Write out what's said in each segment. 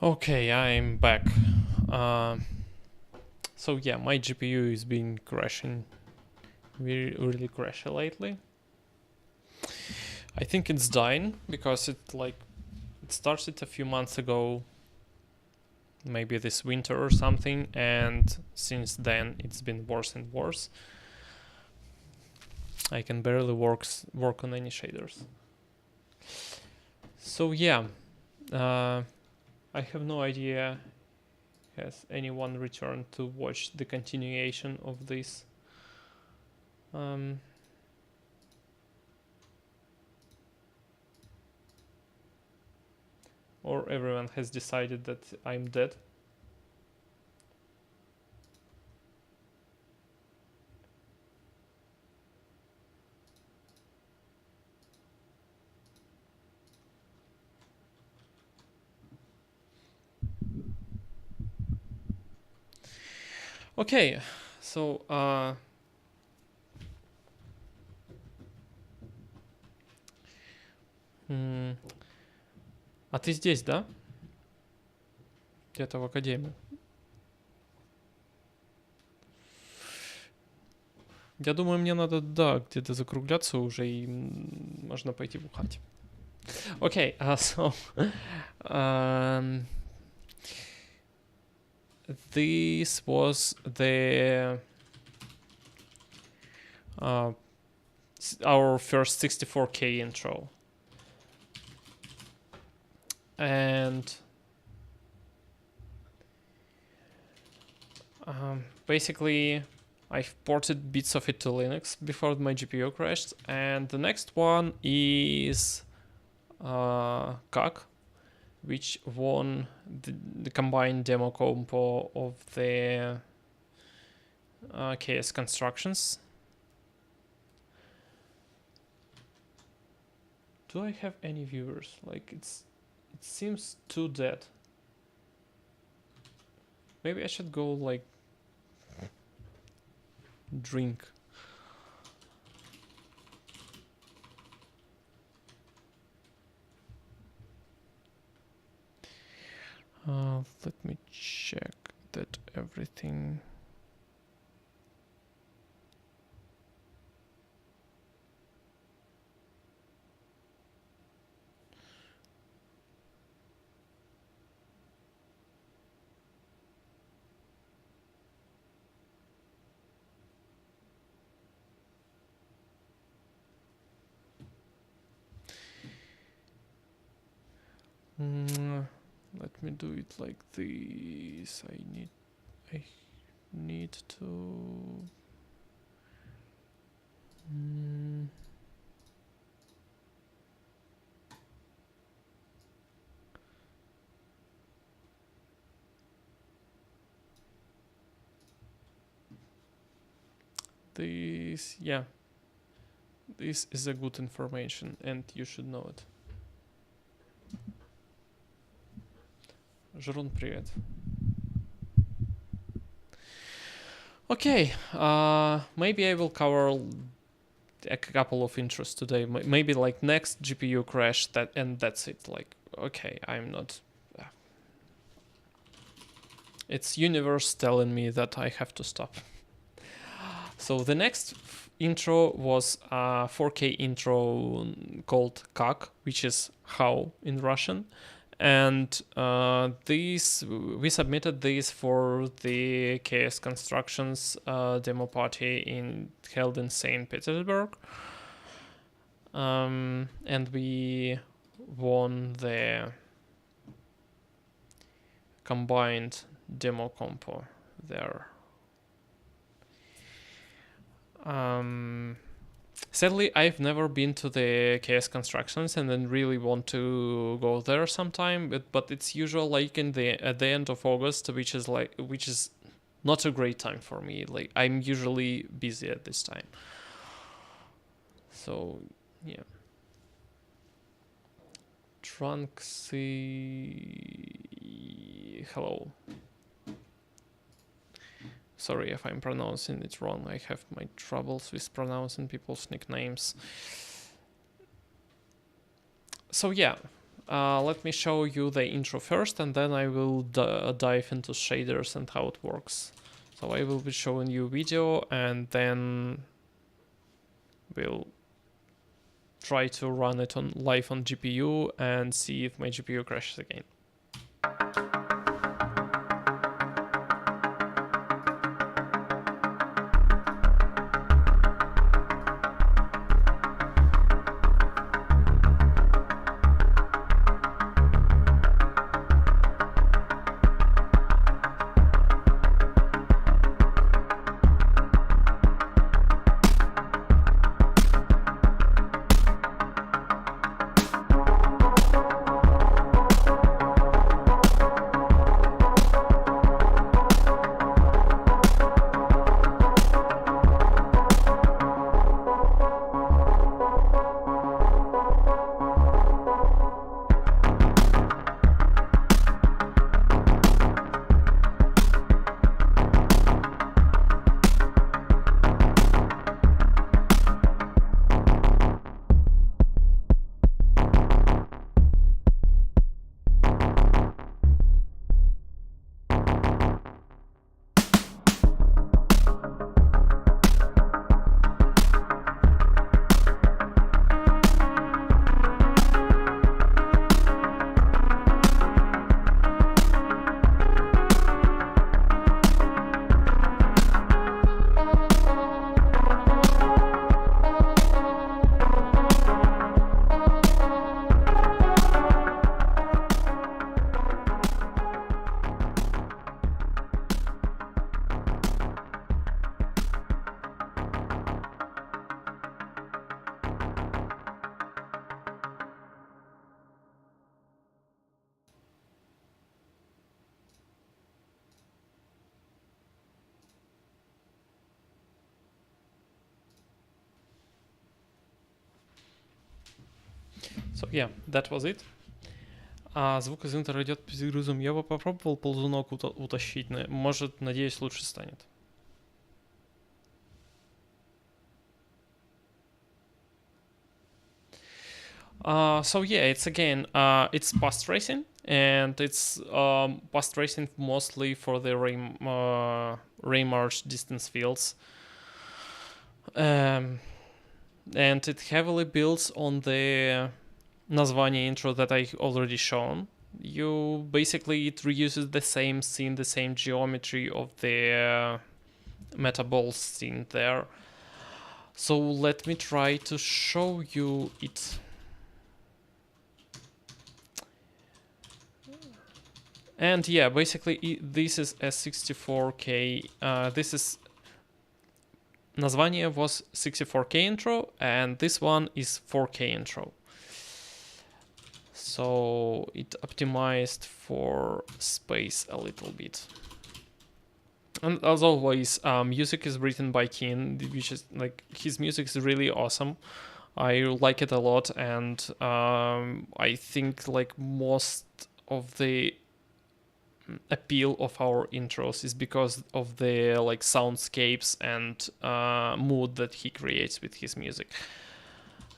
Okay, I'm back. Uh, so yeah, my GPU has been crashing, really crashy lately. I think it's dying because it started a few months ago, maybe this winter or something, and since then it's been worse and worse. I can barely work on any shaders. So yeah, I have no idea. Has anyone returned to watch the continuation of this? Or everyone has decided that I'm dead? Okay, so а ты здесь, да? Где-то в академии. Я думаю, мне надо, да, где-то закругляться уже и можно пойти бухать. Okay, so this was the our first 64K intro, and basically I've ported bits of it to Linux before my GPU crashed, and the next one is CAC, which won the combined demo compo of the KS constructions. Do I have any viewers? Like it seems too dead. Maybe I should go like drink. Let me check that everything. Let me do it like this. I need to. This, yeah. This is a good information and you should know it. Жрун, привет. Okay, maybe I will cover a couple of intros today. Maybe like next GPU crash, and that's it. Like, okay, I'm not. It's universe telling me that I have to stop. So the next intro was a 4K intro called как, which is how in Russian. And this we submitted this for the KS Constructions demo party held in St. Petersburg. And we won the combined demo compo there. Sadly, I've never been to the KS Constructions and then really want to go there sometime. But it's usual like at the end of August, which is not a great time for me. Like I'm usually busy at this time. So yeah. Trunksy, hello. Sorry if I'm pronouncing it wrong. I have my troubles with pronouncing people's nicknames. So yeah, let me show you the intro first, and then I will dive into shaders and how it works. So I will be showing you video, and then we'll try to run it on live on GPU and see if my GPU crashes again. So yeah, that was it. Звук из интера идет с перегрузом. Я бы попробовал ползунок утащить. Может, надеюсь, лучше станет. So yeah, it's again, it's past tracing, and it's past tracing mostly for the Raymarsh distance fields. And it heavily builds on the название intro that I already shown. You basically, it reuses the same scene, the same geometry of the metaball scene there. So let me try to show you it. And yeah, basically this is a 64K, this is название was 64K intro, and this one is 4K intro. So it optimized for space a little bit. And as always, music is written by Keen, which is like, his music is really awesome. I like it a lot, and I think like most of the appeal of our intros is because of the like soundscapes and mood that he creates with his music.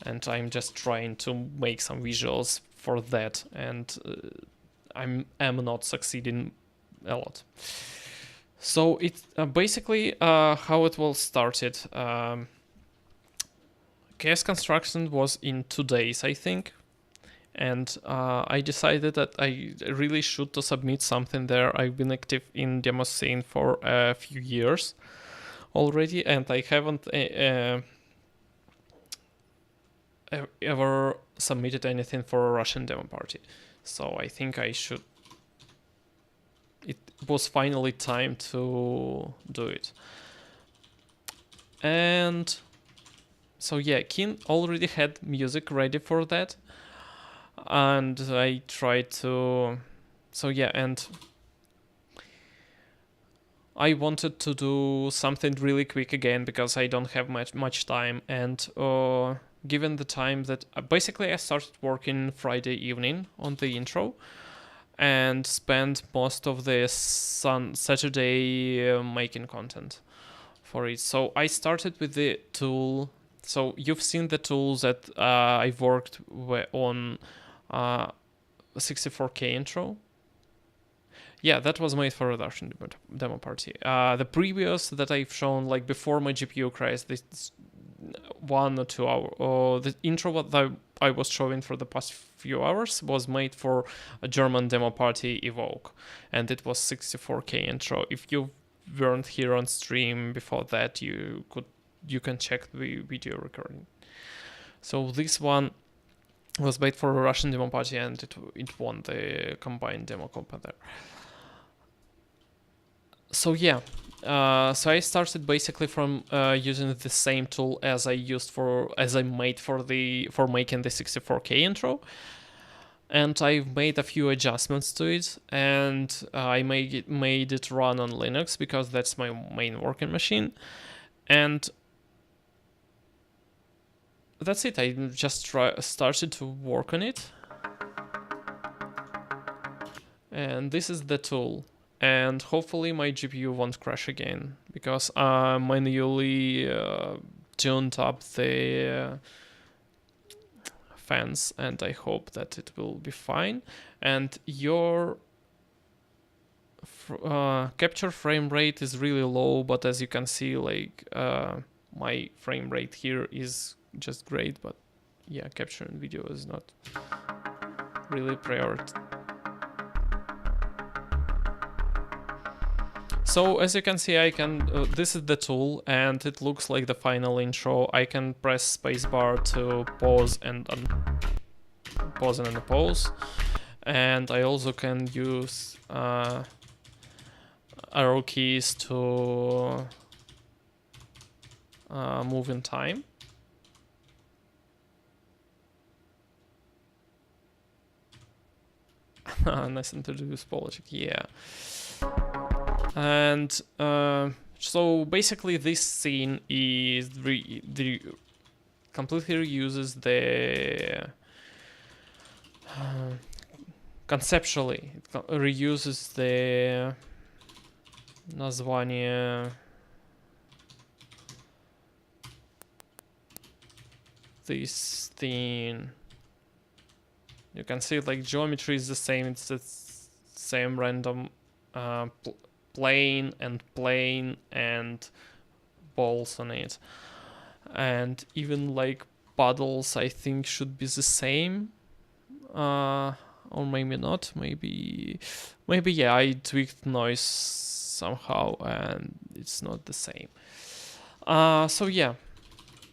And I'm just trying to make some visuals for that, and I am not succeeding a lot. So it's basically how it all started. Chaos construction was in 2 days, I think. And I decided that I really should to submit something there. I've been active in demo scene for a few years already, and I haven't ever submitted anything for a Russian demo party. So I think I should. It was finally time to do it. And so yeah, Keen already had music ready for that. And I tried to, so yeah, and I wanted to do something really quick again because I don't have much time, and given the time that basically I started working Friday evening on the intro and spent most of the Saturday making content for it. So I started with the tool. So you've seen the tools that I've worked on 64K intro. Yeah, that was made for a Russian demo party. The previous that I've shown, like before my GPU crashed, this 1 or 2 hour, the intro that I was showing for the past few hours was made for a German demo party Evoke, and it was 64K intro. If you weren't here on stream before that, you can check the video recording. So this one was made for a Russian demo party, and it won the combined demo comp there. So yeah, so I started basically from using the same tool as I made for making the 64K intro, and I've made a few adjustments to it, and I made it run on Linux because that's my main working machine, and that's it. I just started to work on it, and this is the tool. And hopefully my GPU won't crash again, because I manually tuned up the fans, and I hope that it will be fine. And your capture frame rate is really low, but as you can see, like my frame rate here is just great, but yeah, capturing video is not really priority. So as you can see, I can. This is the tool, and it looks like the final intro. I can press spacebar to pause and pause and unpause, and I also can use arrow keys to move in time. Nice introduced Polachek, yeah. And so basically this scene is completely reuses the conceptually it reuses the название this thing. You can see like geometry is the same, it's the same random plane and balls on it, and even like puddles I think should be the same, or maybe not, maybe yeah, I tweaked noise somehow and it's not the same. So yeah,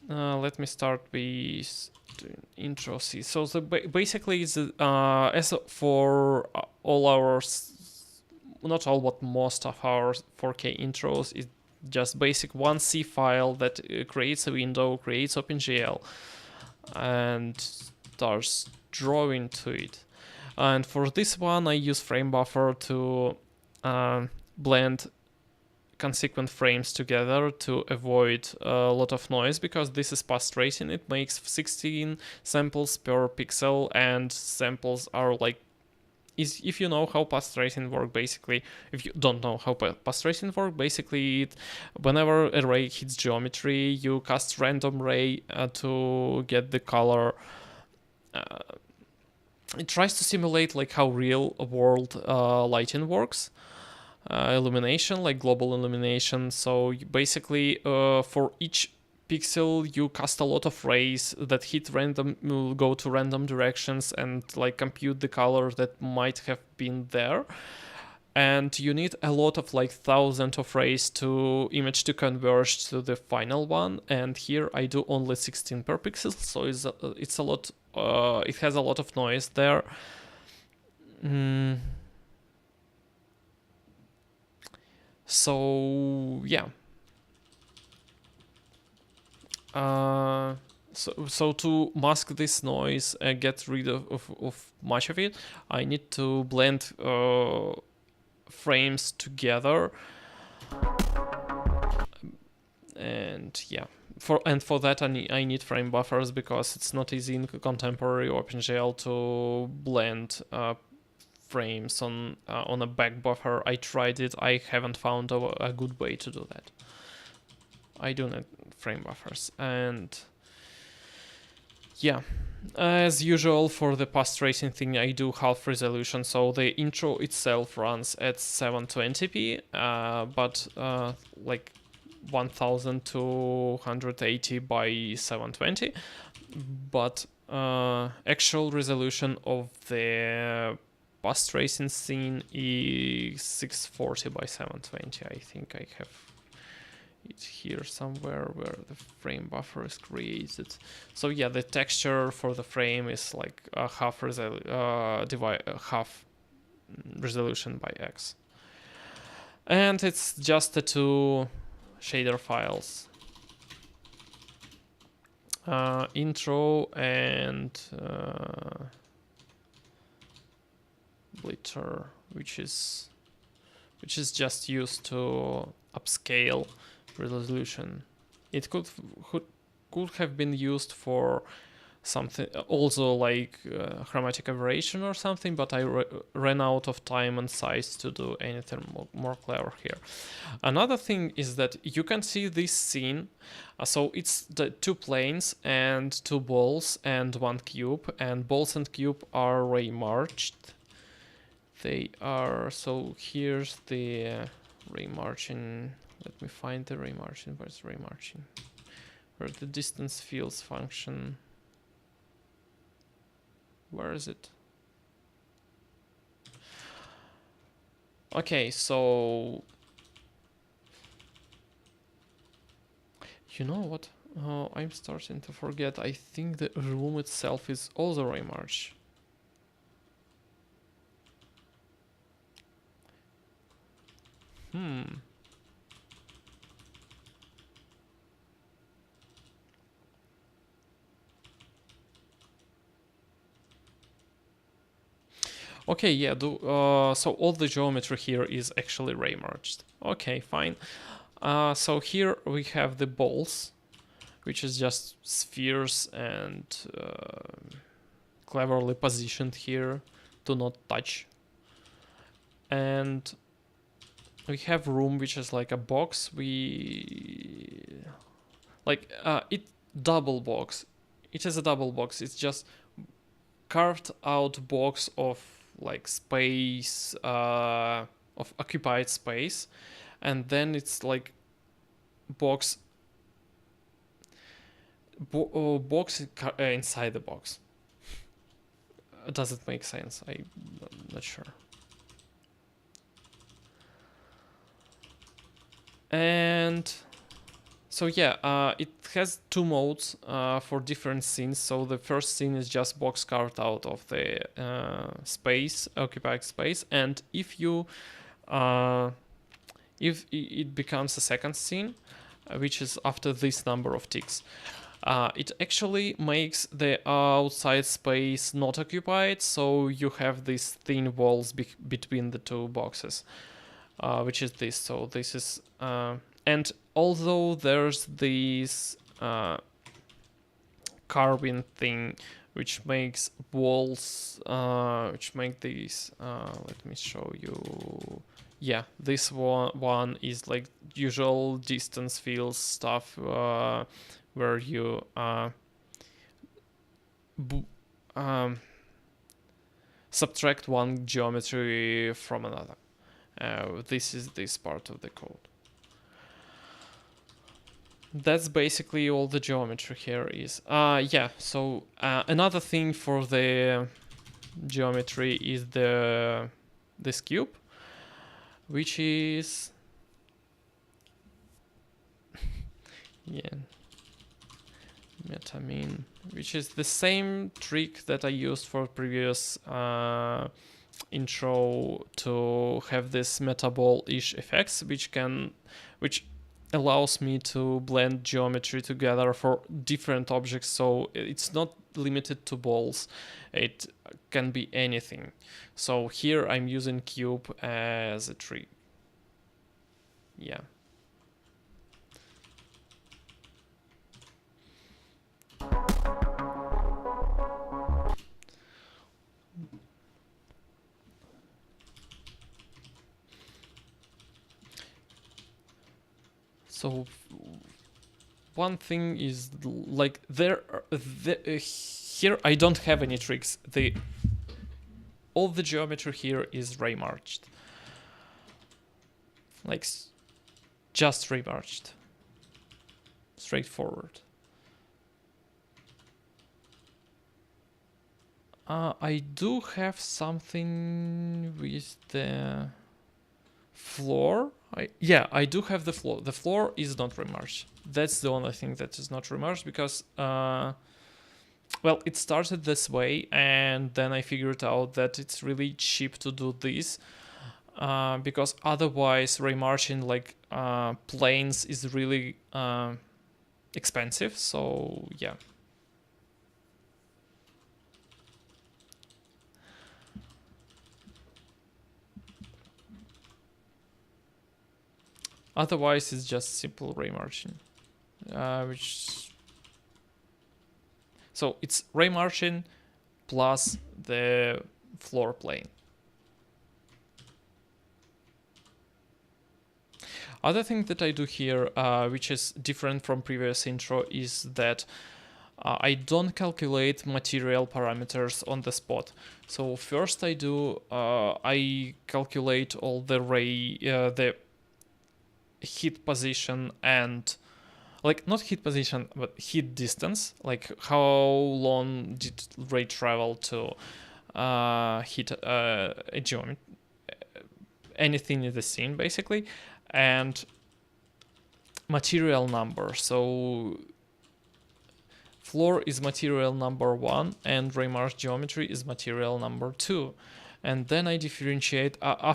let me start with intro C. So basically it's as for all our, not all, but most of our 4K intros is just basic 1C file that creates a window, creates OpenGL, and starts drawing to it. And for this one, I use frame buffer to blend consequent frames together to avoid a lot of noise, because this is path tracing. It makes 16 samples per pixel, and samples are like, if you know how path tracing works, basically, if you don't know how path tracing works, basically, whenever a ray hits geometry, you cast random ray to get the color. It tries to simulate like how real world lighting works, illumination, like global illumination. So basically, for each pixel you cast a lot of rays that hit random, will go to random directions and like compute the color that might have been there, and you need a lot of like thousands of rays to image to converge to the final one, and here I do only 16 per pixel, so it's a lot, it has a lot of noise there. So yeah, so to mask this noise and get rid of much of it, I need to blend frames together, and yeah, for that I need frame buffers, because it's not easy in contemporary OpenGL to blend frames on a back buffer. I tried it, I haven't found a good way to do that. I do need frame buffers, and yeah, as usual for the past tracing thing, I do half resolution, so the intro itself runs at 720p, but like 1280 by 720, but actual resolution of the past tracing scene is 640 by 720. I think I have it here somewhere where the frame buffer is created. So yeah, the texture for the frame is like a half resolution by X, and it's just the two shader files, intro and blitter, which is just used to upscale resolution. It could have been used for something also like chromatic aberration or something, but I ran out of time and size to do anything more clever here. Another thing is that you can see this scene, so it's the two planes and two balls and one cube, and balls and cube are ray marched. They are, so here's the ray marching. Let me find the ray marching. Where's ray marching? Where the distance fields function. Where is it? Okay, so you know what? I'm starting to forget. I think the room itself is also ray march. Okay, yeah, so all the geometry here is actually ray marched. Okay, fine. So here we have the balls, which is just spheres and cleverly positioned here to not touch. And we have room, which is like a box. It double box. It is a double box. It's just carved out box of like space, of occupied space, and then it's like box inside the box. Does it make sense? I'm not sure. And so yeah, it has two modes for different scenes. So the first scene is just box carved out of the space, occupied space, and if it becomes a second scene, which is after this number of ticks, it actually makes the outside space not occupied, so you have these thin walls between the two boxes, which is this. So this is and although there's this carving thing which makes walls, which make these, let me show you. Yeah, this one is like usual distance fields stuff, where you subtract one geometry from another. This is this part of the code. That's basically all the geometry here is. Yeah, so another thing for the geometry is this cube, which is yeah, metamin, which is the same trick that I used for previous intro to have this metaball-ish effects, which allows me to blend geometry together for different objects, so it's not limited to balls, it can be anything. So here I'm using cube as a tree. Yeah. So one thing is like here I don't have any tricks. All the geometry here is ray marched, like just ray marched, straightforward. I do have something with the floor. I do have the floor. The floor is not remarched. That's the only thing that is not remarched because, well, it started this way and then I figured out that it's really cheap to do this because otherwise remarching like planes is really expensive. So yeah. Otherwise, it's just simple ray marching, so it's ray marching plus the floor plane. Other thing that I do here, which is different from previous intro, is that I don't calculate material parameters on the spot. So first I do, I calculate all the the hit position and like not hit position but hit distance, like how long did ray travel to hit a geometry, anything in the scene basically, and material number. So floor is material number 1 and ray march geometry is material number 2. And then I differentiate